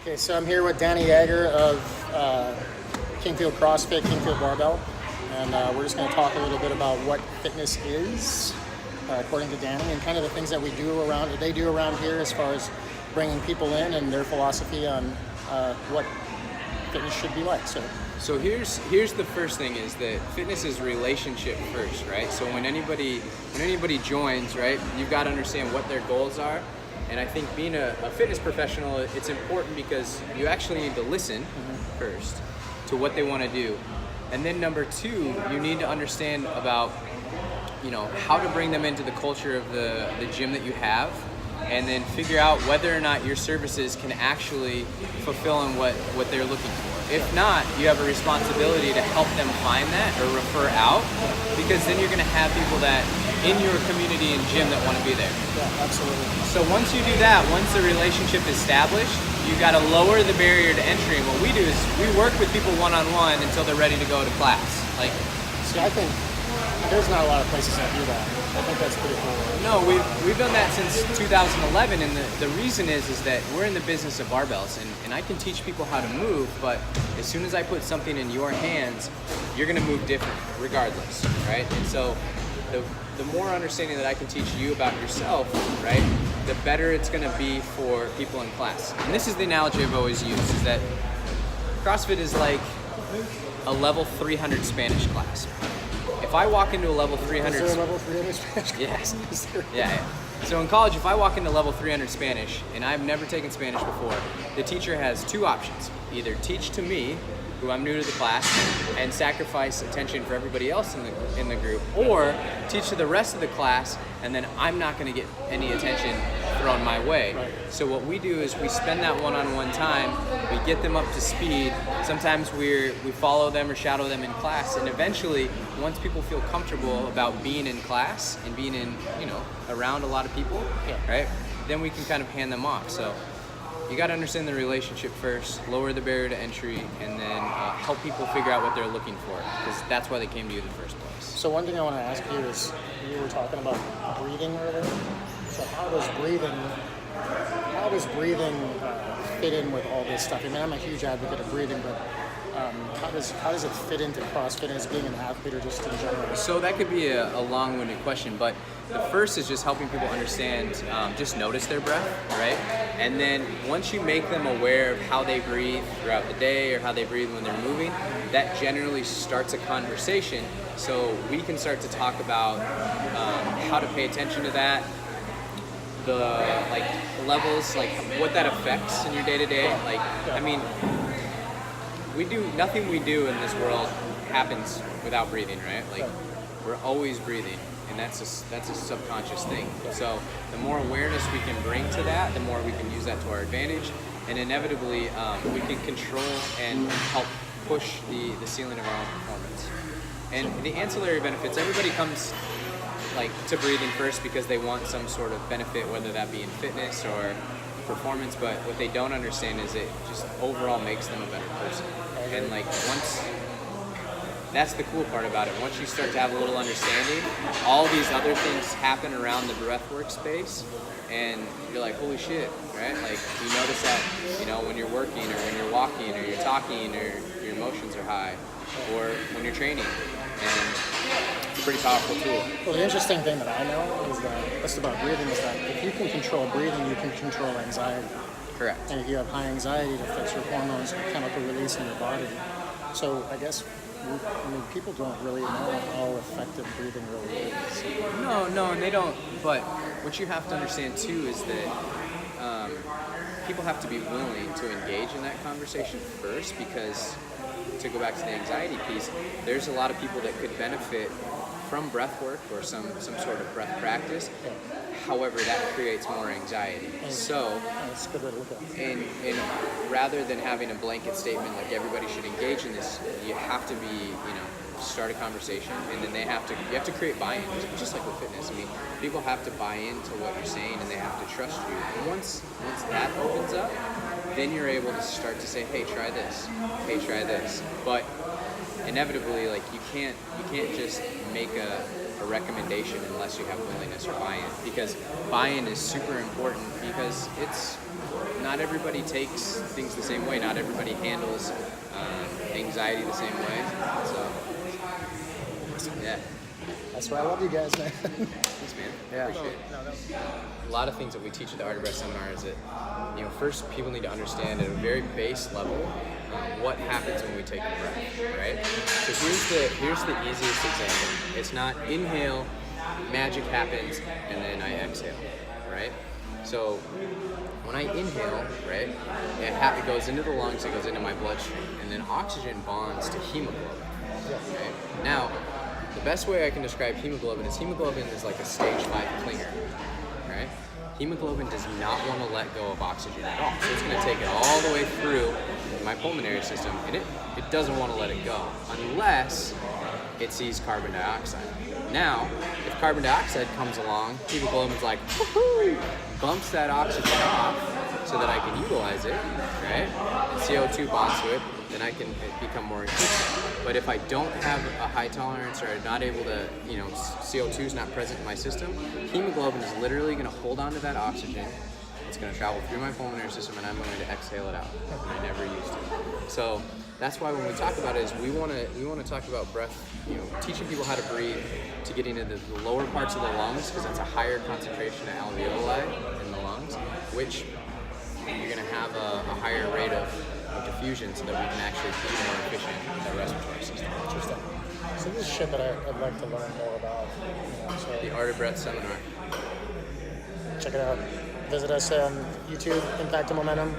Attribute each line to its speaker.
Speaker 1: Okay, so I'm here with Danny Yeager of Kingfield CrossFit, Kingfield Barbell, and we're just going to talk a little bit about what fitness is, according to Danny, and kind of the things that they do around here as far as bringing people in and their philosophy on what fitness should be like.
Speaker 2: So here's the first thing is that fitness is relationship first, right? So when anybody joins, right, you've got to understand what their goals are. And I think being a fitness professional, it's important because you actually need to listen first to what they want to do. And then number two, you need to understand about, how to bring them into the culture of the gym that you have, and then figure out whether or not your services can actually fulfill on what they're looking for. If not, you have a responsibility to help them find that or refer out, because then you're going to have people that in your community and gym that want to be there.
Speaker 1: Yeah, absolutely.
Speaker 2: So once you do that, once the relationship is established, you got to lower the barrier to entry. And what we do is we work with people one-on-one until they're ready to go to class.
Speaker 1: See, I think there's not a lot of places that do that. I think that's pretty cool.
Speaker 2: No, we've done that since 2011, and the reason is that we're in the business of barbells, and I can teach people how to move, but as soon as I put something in your hands, you're going to move different regardless, right? And so the more understanding that I can teach you about yourself, right, the better it's going to be for people in class. And this is the analogy I've always used, is that CrossFit is like a level 300 Spanish class. If I walk into a level 300...
Speaker 1: Is there a level 300 Spanish class?
Speaker 2: Yes. Yeah. So in college, if I walk into level 300 Spanish, and I've never taken Spanish before, the teacher has two options. Either teach to me, who I'm new to the class, and sacrifice attention for everybody else in the group, or teach to the rest of the class, and then I'm not going to get any attention thrown my way.
Speaker 1: Right.
Speaker 2: So what we do is we spend that one-on-one time, we get them up to speed. Sometimes we follow them or shadow them in class, and eventually, once people feel comfortable about being in class and being in, around a lot of people, right, then we can kind of hand them off. So you got to understand the relationship first, lower the barrier to entry, and then help people figure out what they're looking for, because that's why they came to you in the first place.
Speaker 1: So one thing I want to ask you is, you were talking about breathing earlier. So how does breathing fit in with all this stuff? I mean, I'm a huge advocate of breathing, but how does it fit into CrossFit as being an athlete or just in general?
Speaker 2: So that could be a long-winded question, but the first is just helping people understand, just notice their breath, right? And then once you make them aware of how they breathe throughout the day or how they breathe when they're moving, that generally starts a conversation. So we can start to talk about how to pay attention to that, the levels, what that affects in your day-to-day. Nothing we do in this world happens without breathing, right? We're always breathing, and that's a subconscious thing. So the more awareness we can bring to that, the more we can use that to our advantage, and inevitably we can control and help push the ceiling of our own performance. And the ancillary benefits, everybody comes to breathing first because they want some sort of benefit, whether that be in fitness or performance, but what they don't understand is it just overall makes them a better person. And that's the cool part about it. Once you start to have a little understanding, all these other things happen around the breathwork space, and you're like, holy shit, right? You notice that, when you're working or when you're walking or you're talking or your emotions are high, or when you're training, and it's a pretty powerful tool.
Speaker 1: Well, the interesting thing that I know is that, just about breathing, is that if you can control breathing, you can control anxiety.
Speaker 2: Correct.
Speaker 1: And if you have high anxiety, it affects your hormones and chemical release in your body. So I guess people don't really know how effective breathing really is.
Speaker 2: No, and they don't. But what you have to understand too is that people have to be willing to engage in that conversation first, because to go back to the anxiety piece, there's a lot of people that could benefit from breath work or some sort of breath practice. However, that creates more anxiety. So,
Speaker 1: that's a good way to look at it.
Speaker 2: And rather than having a blanket statement like everybody should engage in this, you have to be, start a conversation, and then you have to create buy-in, just like with fitness. I mean, people have to buy into what you're saying, and they have to trust you. And once that opens up, then you're able to start to say, hey, try this. Hey, try this. But inevitably, you can't just make a recommendation unless you have willingness or buy-in, because buy-in is super important, because it's not everybody takes things the same way. Not everybody handles anxiety the same way. So, yeah.
Speaker 1: That's why I love you guys, man.
Speaker 2: Thanks, man.
Speaker 1: Yeah.
Speaker 2: Appreciate it. A lot of things that we teach at the Art of Breath seminar is that, first people need to understand at a very base level what happens when we take a breath, right? So here's the easiest example. It's not inhale, magic happens, and then I exhale, right? So when I inhale, right, it goes into the lungs, it goes into my bloodstream, and then oxygen bonds to hemoglobin. Right? Now, the best way I can describe hemoglobin is like a stage 5 clinger, right? Hemoglobin does not want to let go of oxygen at all. So it's going to take it all the way through my pulmonary system, and it doesn't want to let it go unless it sees carbon dioxide. Now, if carbon dioxide comes along, hemoglobin's like, woohoo, bumps that oxygen off so that I can utilize it, right? And CO2 bonds to it, then I can become more efficient. But if I don't have a high tolerance or I'm not able to, CO2 is not present in my system, hemoglobin is literally going to hold on to that oxygen. It's going to travel through my pulmonary system, and I'm going to exhale it out. And I never used to. So that's why when we talk about it, is we want to talk about breath, teaching people how to breathe, to getting into the lower parts of the lungs, because that's a higher concentration of alveoli in the lungs, which you're going to have a higher rate of diffusion, so that we can actually be more efficient in the respiratory system.
Speaker 1: Interesting. So this is shit that I'd like to learn more about. So
Speaker 2: The Art of Breath seminar.
Speaker 1: check it out. Visit us on YouTube, Impact and Momentum.